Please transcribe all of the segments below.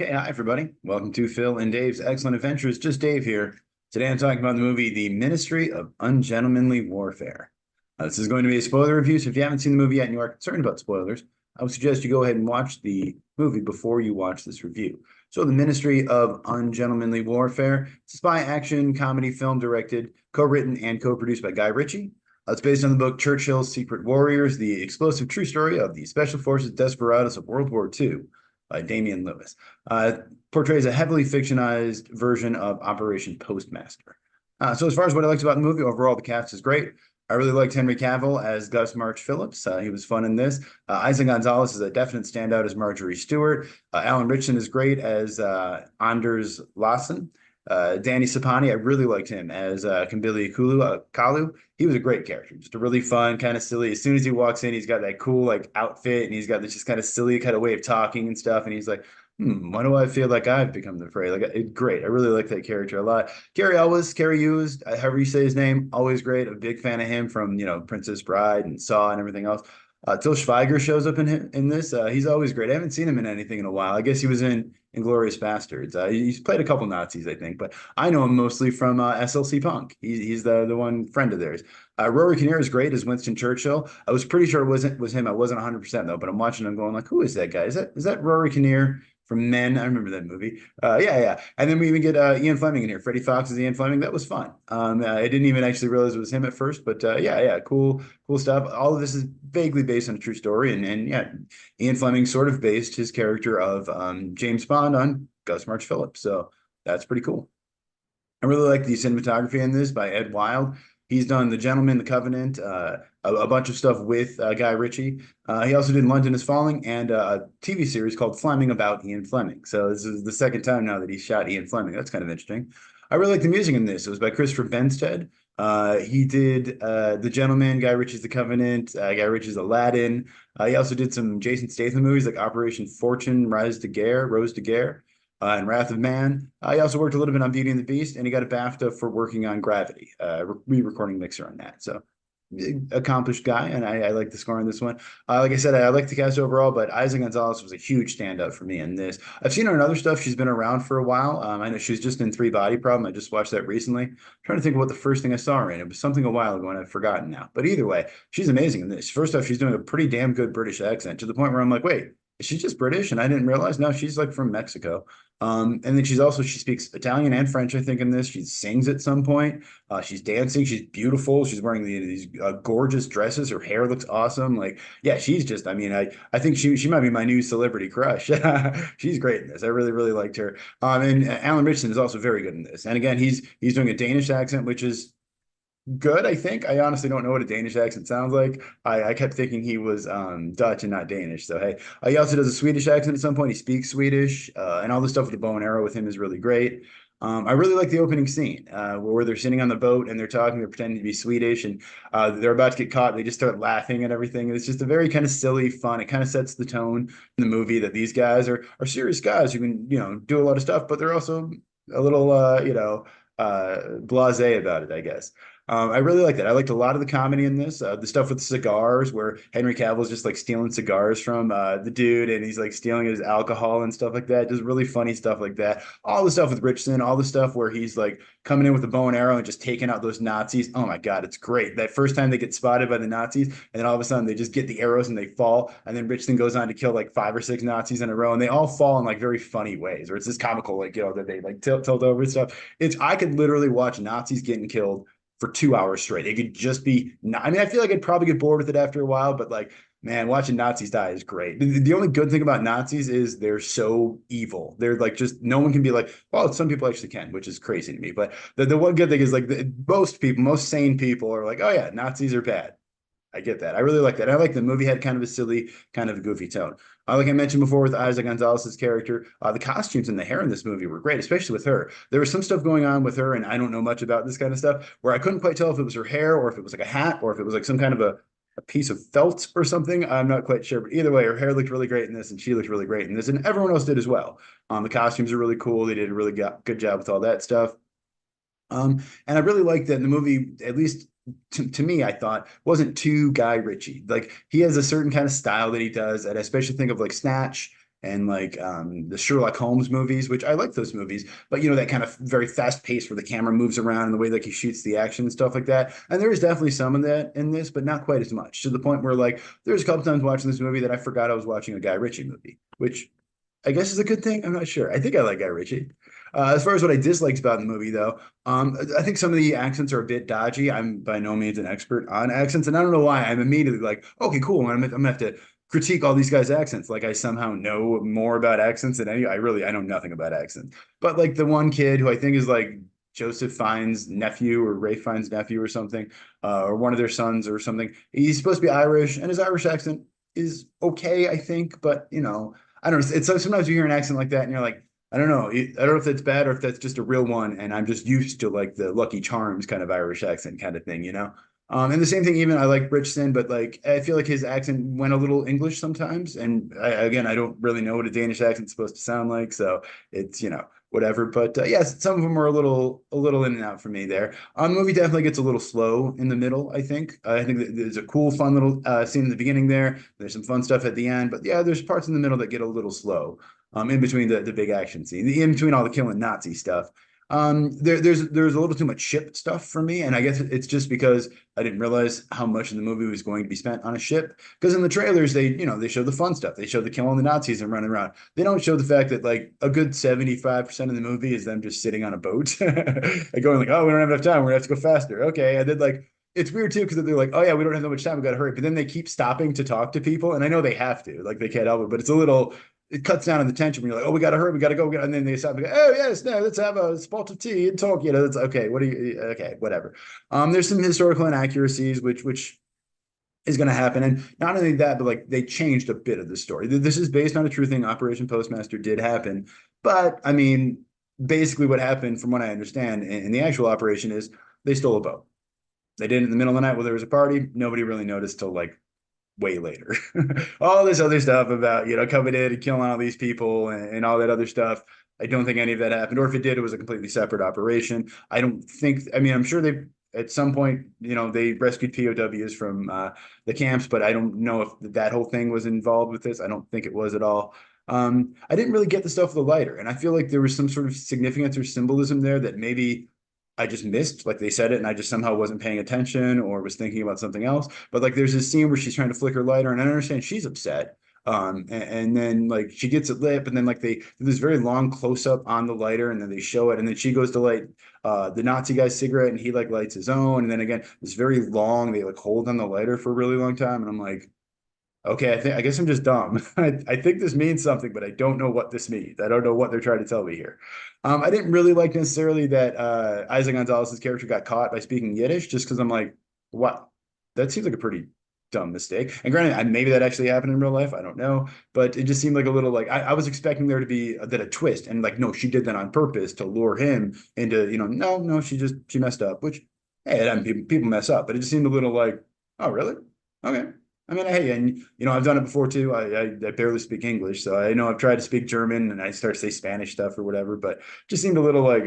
Okay, hi everybody. Welcome to Phil and Dave's Excellent Adventures. Just Dave here. Today I'm talking about the movie The Ministry of Ungentlemanly Warfare. This is going to be a spoiler review, so if you haven't seen the movie yet and you are concerned about spoilers, I would suggest you go ahead and watch the movie before you watch this review. So The Ministry of Ungentlemanly Warfare, it's a spy action comedy film directed, co-written, and co-produced by Guy Ritchie. It's based on the book Churchill's Secret Warriors, the explosive true story of the Special Forces Desperadoes of World War II by Damien Lewis. Portrays a heavily fictionalized version of Operation Postmaster. So as far as what I liked about the movie, overall the cast is great. I really liked Henry Cavill as Gus March Phillips. He was fun in this. Eiza González is a definite standout as Marjorie Stewart. Alan Ritchson is great as Anders Lassen. Danny Sapani, I really liked him as Kambili Kalu. He was a great character, just a really fun, kind of silly. As soon as he walks in, he's got that cool like outfit, and he's got this just kind of silly kind of way of talking and stuff. And he's like, why do I feel like I've become the prey? Like, great. I really like that character a lot. Cary Elwes, however you say his name, always great. A big fan of him from Princess Bride and Saw and everything else. Till Schweiger shows up in this. He's always great. I haven't seen him in anything in a while. I guess he was in Inglourious Bastards. He's played a couple Nazis, I think, but I know him mostly from SLC Punk. He's the one friend of theirs. Rory Kinnear is great as Winston Churchill. I was pretty sure it was him. I wasn't 100% though, but I'm watching him going like, who is that guy? Is that Rory Kinnear from Men? I remember that movie. Yeah. And then we even get Ian Fleming in here. Freddie Fox is Ian Fleming. That was fun. I didn't even actually realize it was him at first, but yeah, cool stuff. All of this is vaguely based on a true story, and yeah, Ian Fleming sort of based his character of James Bond on Gus March Phillips, so that's pretty cool. I really like the cinematography in this by Ed Wild. He's done The Gentleman, The Covenant, a bunch of stuff with Guy Ritchie. He also did London is Falling and a TV series called Fleming about Ian Fleming. So this is the second time now that he shot Ian Fleming. That's kind of interesting. I really like the music in this. It was by Christopher Benstead. He did The Gentleman, Guy Ritchie's The Covenant, Guy Ritchie's Aladdin. He also did some Jason Statham movies like Operation Fortune, Rose de Guerre, and Wrath of Man. He also worked a little bit on Beauty and the Beast, and he got a BAFTA for working on Gravity, re-recording mixer on that. So accomplished guy, and I like the score on this one. Like I said, I like the cast overall, but Eiza González was a huge standout for me in this. I've seen her in other stuff. She's been around for a while. I know she was just in Three Body Problem. I just watched that recently. I'm trying to think of what the first thing I saw her in. It was something a while ago, and I've forgotten now. But either way, she's amazing in this. First off, she's doing a pretty damn good British accent to the point where I'm like, wait, is she just British? And I didn't realize. No, she's like from Mexico. And then she speaks Italian and French, I think, in this. She sings at some point. She's dancing. She's beautiful. She's wearing these gorgeous dresses. Her hair looks awesome. Like, yeah, she's just, I mean, I think she might be my new celebrity crush. She's great in this. I really, really liked her. And Alan Ritchson is also very good in this. And again, he's doing a Danish accent, which is good, I think. I honestly don't know what a Danish accent sounds like. I kept thinking he was Dutch and not Danish. So hey, he also does a Swedish accent at some point. He speaks Swedish, and all the stuff with the bow and arrow with him is really great. I really like the opening scene where they're sitting on the boat and they're talking, they're pretending to be Swedish, and they're about to get caught. They just start laughing at everything. It's just a very kind of silly, fun. It kind of sets the tone in the movie that these guys are serious guys who can, do a lot of stuff, but they're also a little, blasé about it, I guess. I really like that. I liked a lot of the comedy in this. The stuff with the cigars, where Henry Cavill is just like stealing cigars from the dude, and he's like stealing his alcohol and stuff like that. Just really funny stuff like that. All the stuff with Ritchson, all the stuff where he's like coming in with a bow and arrow and just taking out those Nazis. Oh my God, it's great. That first time they get spotted by the Nazis, and then all of a sudden they just get the arrows and they fall, and then Ritchson goes on to kill like 5 or 6 Nazis in a row, and they all fall in like very funny ways, or it's this comical, like that they like tilt over and stuff. I could literally watch Nazis getting killed for 2 hours straight. It could just be, I mean, I feel like I'd probably get bored with it after a while, but like, man, watching Nazis die is great. The only good thing about Nazis is they're so evil. They're like, just no one can be like, well, some people actually can, which is crazy to me. But the one good thing is like most sane people are like, oh yeah, Nazis are bad. I get that. I really like that. I like the movie had kind of a silly, kind of a goofy tone. Like I mentioned before with Eiza González's character, the costumes and the hair in this movie were great, especially with her. There was some stuff going on with her, and I don't know much about this kind of stuff, where I couldn't quite tell if it was her hair or if it was like a hat or if it was like some kind of a piece of felt or something. I'm not quite sure, but either way, her hair looked really great in this, and she looked really great in this, and everyone else did as well. The costumes are really cool. They did a really good job with all that stuff. And I really liked that in the movie, at least to me, I thought wasn't too Guy Ritchie. Like he has a certain kind of style that he does, and I especially think of like Snatch and like the Sherlock Holmes movies, which I like those movies, but you know, that kind of very fast pace where the camera moves around and the way like he shoots the action and stuff like that. And there is definitely some of that in this, but not quite as much, to the point where like there's a couple times watching this movie that I forgot I was watching a Guy Ritchie movie, which I guess is a good thing. I'm not sure. I think I like Guy Ritchie. As far as what I disliked about the movie, though, I think some of the accents are a bit dodgy. I'm by no means an expert on accents, and I don't know why. I'm immediately like, okay, cool. I'm gonna have to critique all these guys' accents. Like I somehow know more about accents than any. I know nothing about accents. But like the one kid who I think is like Joseph Fiennes' nephew or Ray Fiennes' nephew or something, or one of their sons or something. He's supposed to be Irish, and his Irish accent is okay, I think. But you know, I don't know. It's sometimes you hear an accent like that, and you're like, I don't know. I don't know if that's bad or if that's just a real one, and I'm just used to like the Lucky Charms kind of Irish accent kind of thing, you know? And the same thing, even I like Ritchson, but like I feel like his accent went a little English sometimes. And again, I don't really know what a Danish accent's supposed to sound like, so it's, you know, whatever. But yes, some of them are a little in and out for me there. The movie definitely gets a little slow in the middle, I think. I think that there's a cool, fun little scene in the beginning there. There's some fun stuff at the end, but yeah, there's parts in the middle that get a little slow. In between the big action scene, in between all the killing Nazi stuff. There's a little too much ship stuff for me, and I guess it's just because I didn't realize how much of the movie was going to be spent on a ship. Because in the trailers, they show the fun stuff. They show the killing the Nazis and running around. They don't show the fact that like a good 75% of the movie is them just sitting on a boat and going like, oh, we don't have enough time. We're gonna have to go faster. Okay, and then like it's weird too because they're like, oh yeah, we don't have that much time. We got to hurry. But then they keep stopping to talk to people, and I know they have to, like they can't help it, but it's a little. It cuts down on the tension when you're like, oh, we got to hurry, we got to go, and then they stop and go, oh yes, no, let's have a spot of tea and talk. You know, that's okay. What do you? Okay, whatever. There's some historical inaccuracies which is going to happen, and not only that, but like they changed a bit of the story. This is based on a true thing. Operation Postmaster did happen, but I mean, basically, what happened, from what I understand, in the actual operation is they stole a boat. They did it in the middle of the night while there was a party. Nobody really noticed till like way later. All this other stuff about, you know, coming in and killing all these people and all that other stuff. I don't think any of that happened. Or if it did, it was a completely separate operation. I don't think, I mean, I'm sure they, at some point, you know, they rescued POWs from the camps, but I don't know if that whole thing was involved with this. I don't think it was at all. I didn't really get the stuff with the lighter. And I feel like there was some sort of significance or symbolism there that maybe I just missed, like they said it, and I just somehow wasn't paying attention or was thinking about something else. But like, there's this scene where she's trying to flick her lighter, and I understand she's upset. And then like she gets it lit, and then like they do this very long close up on the lighter, and then they show it, and then she goes to light the Nazi guy's cigarette, and he like lights his own, and then again this very long they like hold on the lighter for a really long time, and I'm like, okay, I guess I'm just dumb. I think this means something, but I don't know what this means. I don't know what they're trying to tell me here. I didn't really like necessarily that Eiza González's character got caught by speaking Yiddish, just because I'm like, what? That seems like a pretty dumb mistake. And granted, maybe that actually happened in real life. I don't know, but it just seemed like a little like I was expecting there to be a twist, and like no, she did that on purpose to lure him into, you know, no, she messed up. Which, hey, I mean, people mess up, but it just seemed a little like, oh really? Okay. I mean, hey, and you know, I've done it before too. I barely speak English, so I know I've tried to speak German, and I start to say Spanish stuff or whatever, but just seemed a little like,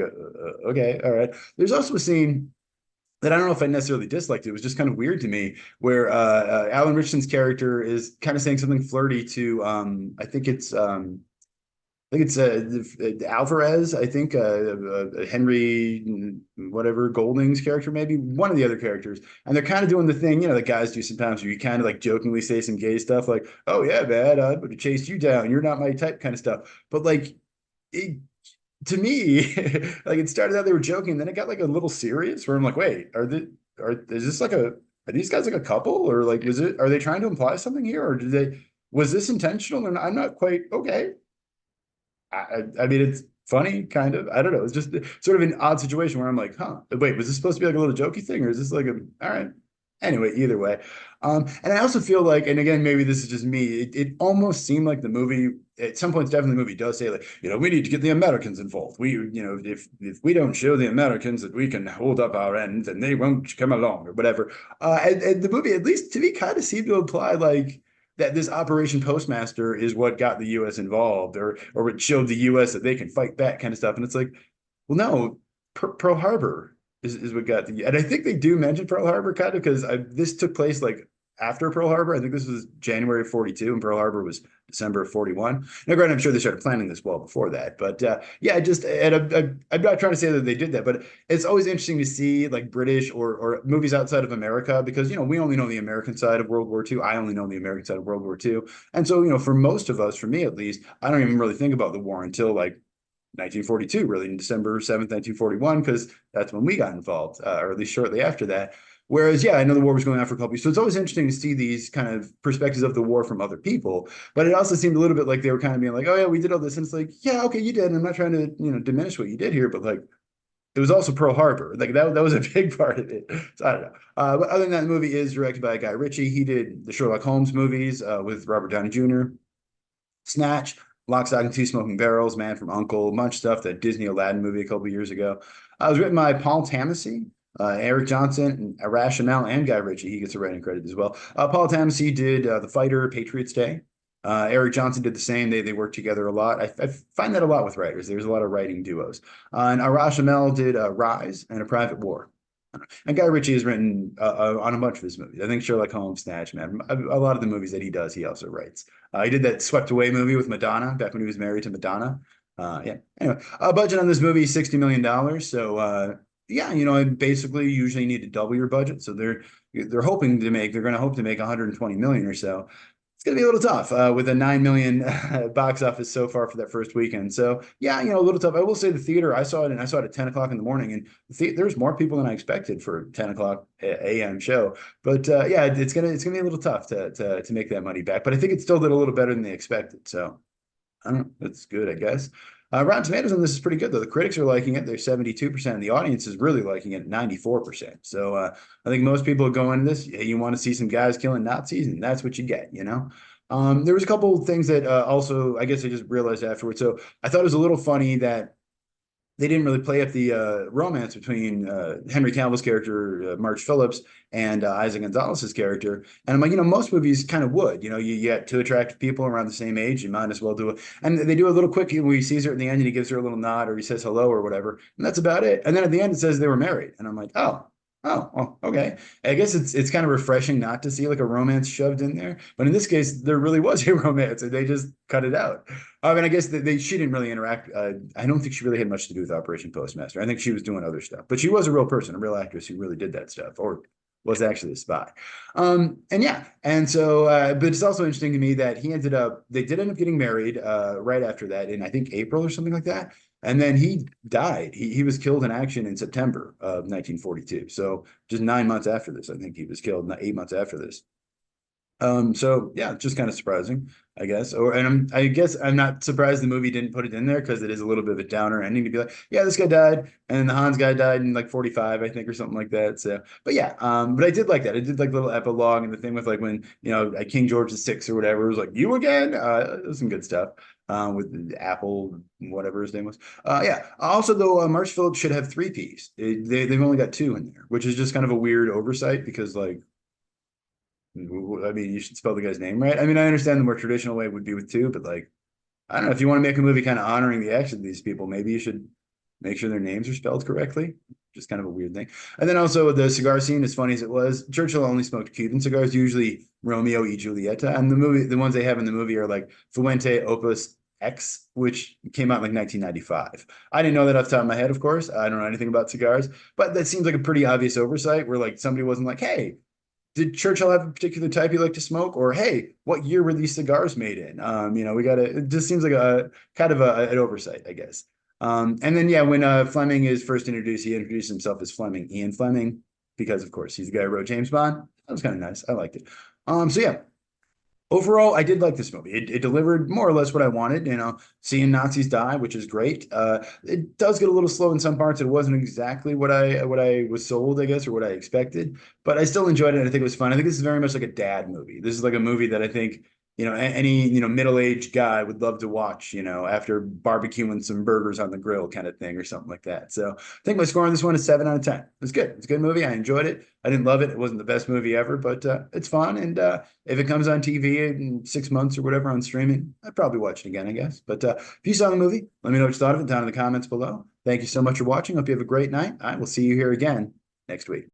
okay, all right. There's also a scene that I don't know if I necessarily disliked. It was just kind of weird to me, where Alan Ritchson's character is kind of saying something flirty to, I think it's Alvarez. I think Henry, whatever, Golding's character, maybe one of the other characters, and they're kind of doing the thing, you know, that guys do sometimes, where you kind of like jokingly say some gay stuff, like, "Oh yeah, man, I would have chased you down. You're not my type," kind of stuff. But like, it, to me, like it started out they were joking, then it got like a little serious, where I'm like, wait, is this like are these guys like a couple, or like are they trying to imply something here, or was this intentional? And I'm not quite okay. I mean, it's funny, kind of. I don't know. It's just sort of an odd situation where I'm like, huh, wait, was this supposed to be like a little jokey thing, or is this like all right? Anyway, either way. And I also feel like, and again, maybe this is just me, it almost seemed like the movie, at some points, definitely the movie does say, like, you know, we need to get the Americans involved. You know, if we don't show the Americans that we can hold up our end, then they won't come along or whatever. And the movie, at least to me, kind of seemed to imply like that this Operation Postmaster is what got the U.S. involved, or it showed the U.S. that they can fight back, kind of stuff. And it's like, well, no, Pearl Harbor is what got the, and I think they do mention Pearl Harbor kind of, because this took place like after Pearl Harbor. I think this was January of 42 and Pearl Harbor was December of 41. Now, granted, I'm sure they started planning this well before that, but yeah, just I'm not trying to say that they did that, but it's always interesting to see like British or movies outside of America because, you know, we only know the American side of World War II. I only know the American side of World War II. And so, you know, for most of us, for me at least, I don't even really think about the war until like 1942, really, in December 7th, 1941, because that's when we got involved, or at least shortly after that. Whereas, yeah, I know the war was going on for a couple years. So it's always interesting to see these kind of perspectives of the war from other people. But it also seemed a little bit like they were kind of being like, oh, yeah, we did all this. And it's like, yeah, okay, you did. And I'm not trying to, you know, diminish what you did here, but like, it was also Pearl Harbor. Like that was a big part of it. So I don't know. But other than that, the movie is directed by Guy Ritchie. He did the Sherlock Holmes movies with Robert Downey Jr., Snatch, Lock, Stock, and Two Smoking Barrels, Man from U.N.C.L.E., much stuff, that Disney Aladdin movie a couple of years ago. It was written by Paul Tamasi, Eric Johnson, and Arash Amel, and Guy Ritchie. He gets a writing credit as well. Paul Tamasi did The Fighter, Patriots Day. Eric Johnson did the same. They work together a lot. I find that a lot with writers. There's a lot of writing duos. And Arash Amel did Rise and A Private War. And Guy Ritchie has written on a bunch of his movies. I think Sherlock Holmes, Snatch, man. A lot of the movies that he does, he also writes. He did that Swept Away movie with Madonna back when he was married to Madonna. Yeah. Anyway, budget on this movie is $60 million. So yeah, you know, basically usually you need to double your budget. So they're going to hope to make 120 million or so. It's going to be a little tough with a 9 million box office so far for that first weekend. So yeah, you know, a little tough. I will say the theater, I saw it at 10 o'clock in the morning, and there's more people than I expected for a 10 o'clock a.m. show. But yeah, it's gonna be a little tough to make that money back. But I think it still did a little better than they expected. So I don't know. That's good, I guess. Rotten Tomatoes on this is pretty good, though. The critics are liking it. They're 72%. And the audience is really liking it, 94%. So I think most people go into this, you want to see some guys killing Nazis, and that's what you get, you know? There was a couple of things that also, I guess I just realized afterwards. So I thought it was a little funny that they didn't really play up the romance between Henry Cavill's character, March Phillips, and Eiza González's character. And I'm like, you know, most movies kind of would. You know, you get two attractive people around the same age, you might as well do it. And they do a little quick where he sees her at the end and he gives her a little nod or he says hello or whatever. And that's about it. And then at the end, it says they were married. And I'm like, oh, well, okay. I guess it's kind of refreshing not to see like a romance shoved in there, but in this case, there really was a romance, and they just cut it out. I mean, I guess she didn't really interact. I don't think she really had much to do with Operation Postmaster. I think she was doing other stuff, but she was a real person, a real actress who really did that stuff, or was actually a spy. And yeah, and so, but it's also interesting to me that they did end up getting married right after that in I think April or something like that. And then he died. He was killed in action in September of 1942. So just 9 months after this, I think he was killed, 8 months after this. So yeah, just kind of surprising, I guess. I guess I'm not surprised the movie didn't put it in there because it is a little bit of a downer ending to be like, yeah, this guy died, and then the Hans guy died in like 45, I think, or something like that. So, but yeah, but I did like that. I did like the little epilogue and the thing with like when, you know, King George VI or whatever was like, you again. It was some good stuff. With Apple, whatever his name was. Yeah. Also, though, March Phillips should have 3 Ps. They've only got 2 in there, which is just kind of a weird oversight because, like, I mean, you should spell the guy's name right. I mean, I understand the more traditional way would be with 2, but like, I don't know, if you want to make a movie kind of honoring the action of these people, maybe you should make sure their names are spelled correctly. Just kind of a weird thing. And then also the cigar scene, as funny as it was, Churchill only smoked Cuban cigars, usually Romeo y Julieta. And the ones they have in the movie are like Fuente Opus X, which came out in like 1995. I didn't know that off the top of my head, of course. I don't know anything about cigars, but that seems like a pretty obvious oversight where like somebody wasn't like, hey, did Churchill have a particular type you like to smoke? Or, hey, what year were these cigars made in? You know, it just seems like a kind of an oversight, I guess. And then, yeah, when Fleming is first introduced, he introduced himself as Ian Fleming, because, of course, he's the guy who wrote James Bond. That was kind of nice. I liked it. So, yeah. Overall, I did like this movie. It delivered more or less what I wanted, you know, seeing Nazis die, which is great. It does get a little slow in some parts. It wasn't exactly what I was sold, I guess, or what I expected, but I still enjoyed it. And I think it was fun. I think this is very much like a dad movie. This is like a movie that I think, you know, any, you know, middle-aged guy would love to watch, you know, after barbecuing some burgers on the grill kind of thing or something like that. So I think my score on this one is 7 out of 10. It's good. It's a good movie. I enjoyed it. I didn't love it. It wasn't the best movie ever, but it's fun. And if it comes on TV in 6 months or whatever on streaming, I'd probably watch it again, I guess. But if you saw the movie, let me know what you thought of it down in the comments below. Thank you so much for watching. Hope you have a great night. I will see you here again next week.